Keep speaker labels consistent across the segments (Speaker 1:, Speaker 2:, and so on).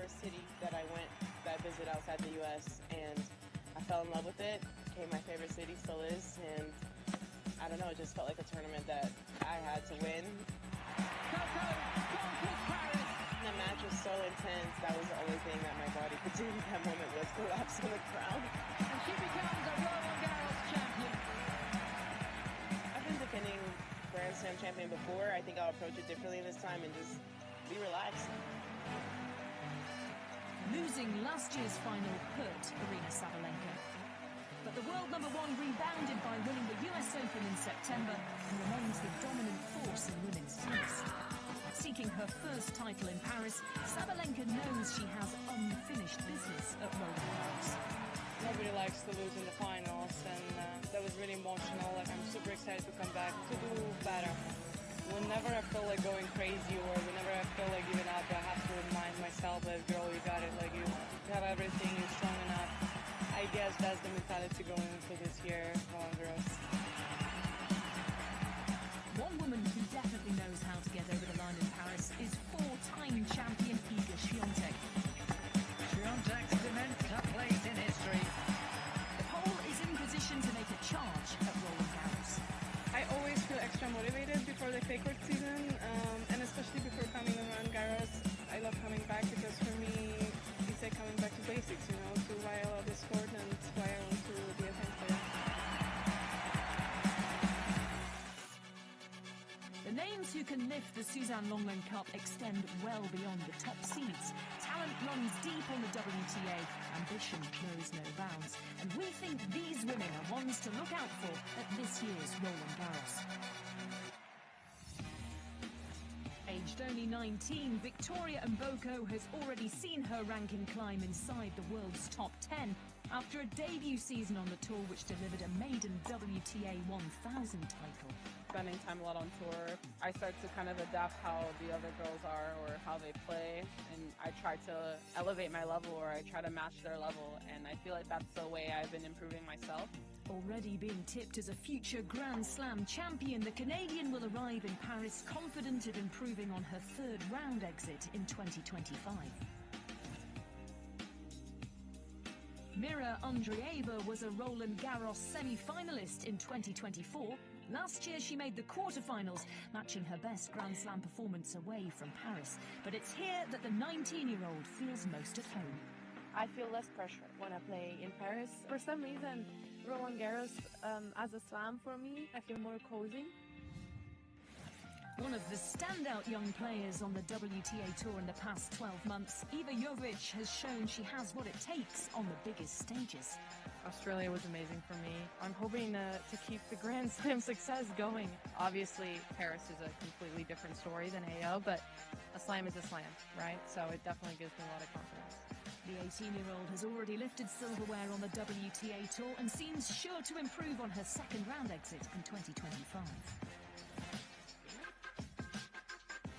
Speaker 1: first city that I visited outside the U.S., and I fell in love with it. It became my favorite city, still is, and I don't know, it just felt like a tournament that I had to win. The match was so intense, that was the only thing that my body could do in that moment was collapse on the ground.
Speaker 2: And she becomes a Roland Garros champion.
Speaker 1: I've been defending Grand Slam champion before. I think I'll approach it differently this time and just be relaxed.
Speaker 3: Losing last year's final hurt Aryna Sabalenka. But the world #1 rebounded by winning the US Open in September and remains the dominant force in women's tennis. Seeking her first title in Paris, Sabalenka knows she has unfinished business at Roland Garros.
Speaker 4: Nobody likes to lose in the finals, and that was really emotional. Like, I'm super excited to come back to do better. Whenever I feel like going crazy or whenever I feel like giving up, I have to remind myself that, girl, you got it. Like, you have everything, you're strong enough. I guess that's the mentality going into this year, Roland Garros.
Speaker 3: One woman who definitely knows how to get over the line in Paris is four-time champion Iga Świątek.
Speaker 2: Świątek's cement her place in history.
Speaker 3: The Pole is in position to make a charge at Roland Garros.
Speaker 4: I always feel extra motivated before the clay court season, and especially before coming to Roland Garros. I love coming back because for me, it's like coming back to basics, you know, to why I love this sport and why I want to be a tennis player.
Speaker 3: The names who can lift the Suzanne Lenglen Cup extend well beyond the top seeds. Talent runs deep on the WTA. Ambition knows no bounds. And we think these women are ones to look out for at this year's Roland Garros. Aged only 19, Victoria Mboko has already seen her ranking climb inside the world's top 10 after a debut season on the tour which delivered a maiden WTA 1000 title.
Speaker 4: Spending time a lot on tour, I start to kind of adapt how the other girls are or how they play, and I try to elevate my level or I try to match their level, and I feel like that's the way I've been improving myself.
Speaker 3: Already being tipped as a future Grand Slam champion, the Canadian will arrive in Paris confident of improving on her third round exit in 2025. Mira Andreeva was a Roland Garros semi-finalist in 2024. Last year she made the quarterfinals, matching her best Grand Slam performance away from Paris. But it's here that the 19-year-old feels most at home.
Speaker 5: I feel less pressure when I play in Paris. For some reason, Roland Garros as a slam for me, I feel more cozy.
Speaker 3: One of the standout young players on the WTA Tour in the past 12 months, Iva Jovic has shown she has what it takes on the biggest stages.
Speaker 5: Australia was amazing for me. I'm hoping to keep the Grand Slam success going. Obviously, Paris is a completely different story than AO, but a slam is a slam, right? So it definitely gives me a lot of confidence.
Speaker 3: The 18-year-old has already lifted silverware on the WTA Tour and seems sure to improve on her second round exit in 2025.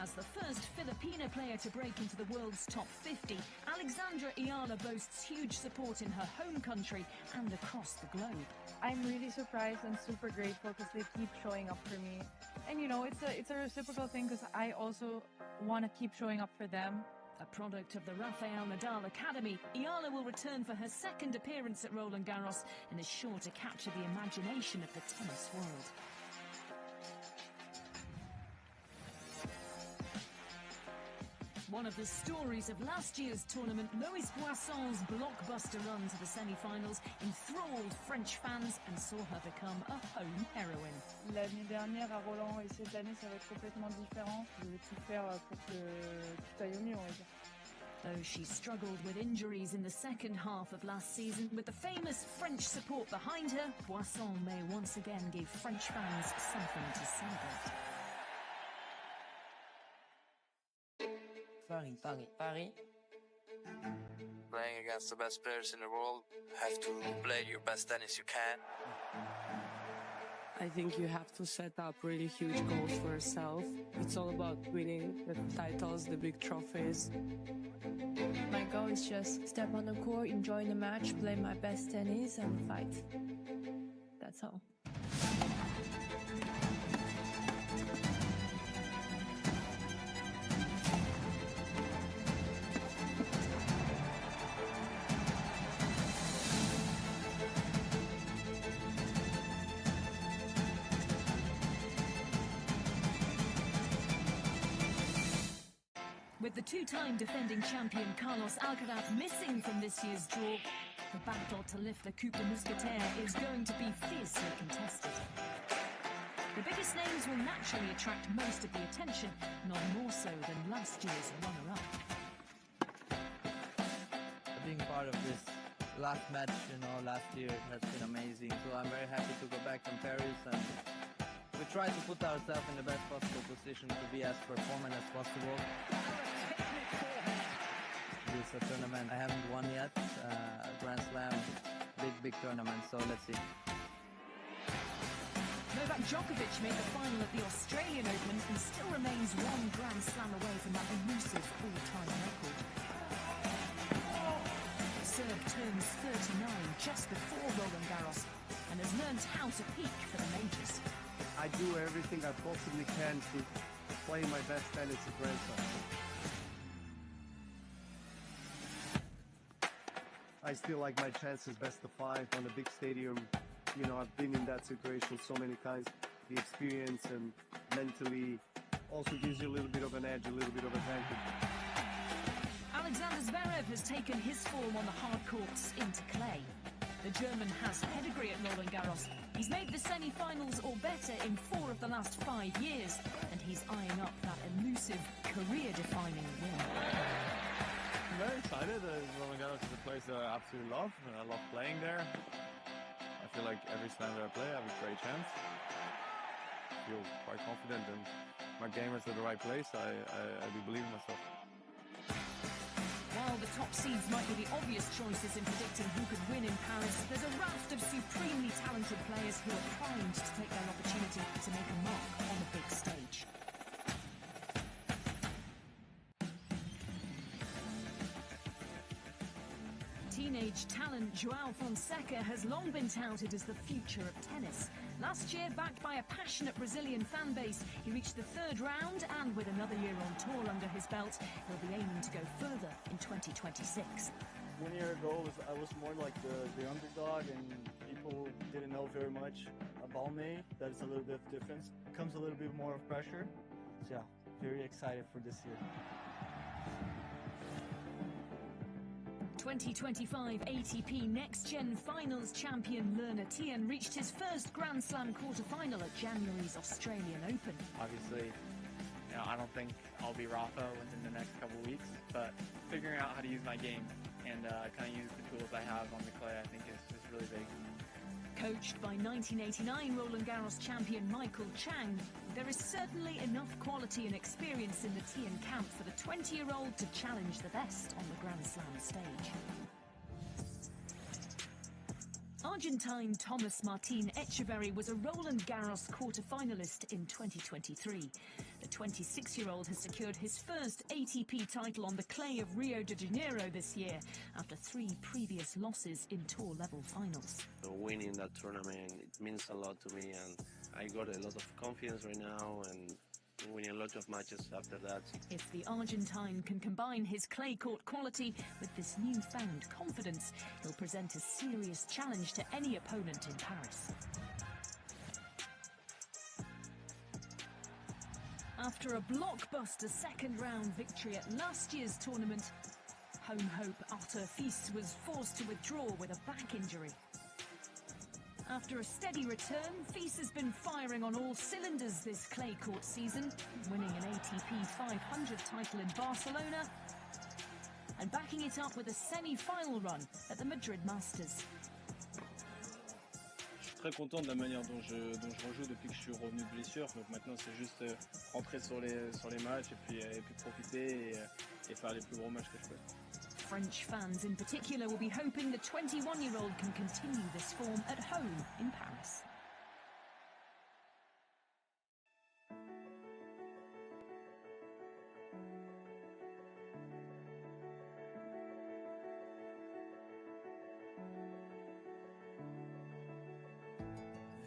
Speaker 3: As the first Filipina player to break into the world's top 50, Alexandra Ayala boasts huge support in her home country and across the globe.
Speaker 5: I'm really surprised and super grateful because they keep showing up for me. And you know, it's a reciprocal thing because I also want to keep showing up for them.
Speaker 3: A product of the Rafael Nadal Academy, Ayala will return for her second appearance at Roland Garros and is sure to capture the imagination of the tennis world. One of the stories of last year's tournament, Loïs Boisson's blockbuster run to the semi-finals enthralled French fans and saw her become a home heroine.
Speaker 5: L'année dernière à Roland et cette année, ça va être complètement différent. Je vais tout faire pour que tout aille au mieux, on va dire.
Speaker 3: Though she struggled with injuries in the second half of last season, with the famous French support behind her, Boisson may once again give French fans something to celebrate.
Speaker 6: Paris. Playing against the best players in the world, have to play your best tennis you can.
Speaker 7: I think you have to set up really huge goals for yourself. It's all about winning the titles, the big trophies.
Speaker 8: My goal is just step on the court, enjoy the match, play my best tennis and fight. That's all.
Speaker 3: With the two-time defending champion Carlos Alcaraz missing from this year's draw, the battle to lift the Coupe de Mousquetaire is going to be fiercely contested. The biggest names will naturally attract most of the attention, none more so than last year's runner-up.
Speaker 9: Being part of this last match, last year has been amazing. So I'm very happy to go back from Paris, and we try to put ourselves in the best possible position to be as performant as possible. This is a tournament I haven't won yet, Grand Slam, big tournament, so let's see.
Speaker 3: Novak Djokovic made the final of the Australian Open and still remains one Grand Slam away from that elusive all-time record. The Serb turns 39 just before Roland Garros and has learned how to peak for the majors.
Speaker 10: I do everything I possibly can to play my best tennis at Grand Slam. I still like my chances best of 5 on a big stadium. I've been in that situation so many times. The experience and mentally also gives you a little bit of an edge, a little bit of advantage.
Speaker 3: Alexander Zverev has taken his form on the hard courts into clay. The German has pedigree at Roland Garros. He's made the semi-finals or better in 4 of the last 5 years, and he's eyeing up that elusive, career-defining win.
Speaker 11: I'm very excited. Roland Garros is a place that I absolutely love, and I love playing there. I feel like every slam that I play, I have a great chance. I feel quite confident, and my game is at the right place. I do believe in myself.
Speaker 3: While the top seeds might be the obvious choices in predicting who could win in Paris, there's a raft of supremely talented players who are primed to take their opportunity to make a mark on the big stage. Teenage talent João Fonseca has long been touted as the future of tennis. Last year, backed by a passionate Brazilian fan base, he reached the 3rd round, and with another year on tour under his belt, he'll be aiming to go further in 2026.
Speaker 12: 1 year ago, I was more like the underdog, and people didn't know very much about me. That's a little bit of difference. Comes a little bit more of pressure. So yeah, very excited for this year.
Speaker 3: 2025 ATP Next Gen Finals champion Lerner Tien reached his first Grand Slam quarter-final at January's Australian Open.
Speaker 13: Obviously, I don't think I'll be Rafa within the next couple of weeks, but figuring out how to use my game and kind of use the tools I have on the clay, I think is really big.
Speaker 3: Coached by 1989 Roland Garros champion Michael Chang, there is certainly enough quality and experience in the Tien camp for the 20-year-old to challenge the best on the Grand Slam stage. Argentine Thomas Martin Echeverry was a Roland Garros quarter-finalist in 2023. The 26-year-old has secured his first ATP title on the clay of Rio de Janeiro this year, after 3 previous losses in tour-level finals.
Speaker 14: Winning that tournament, it means a lot to me, and I got a lot of confidence right now, and winning a lot of matches after that.
Speaker 3: If the Argentine can combine his clay court quality with this newfound confidence, he'll present a serious challenge to any opponent in Paris. After a blockbuster second-round victory at last year's tournament, home hope Arthur Fils was forced to withdraw with a back injury. After a steady return, Fils has been firing on all cylinders this clay court season, winning an ATP 500 title in Barcelona and backing it up with a semi-final run at the Madrid Masters.
Speaker 15: Je suis très content de la manière dont je rejoue depuis que je suis revenu de blessure. Donc maintenant, c'est juste rentrer sur les matchs et puis profiter et faire les plus gros matchs que je peux.
Speaker 3: French fans in particular will be hoping the 21-year-old can continue this form at home in Paris.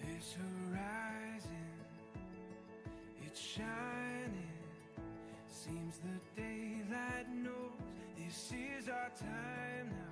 Speaker 16: This horizon, it's shining. Seems the daylight knows this is our time now.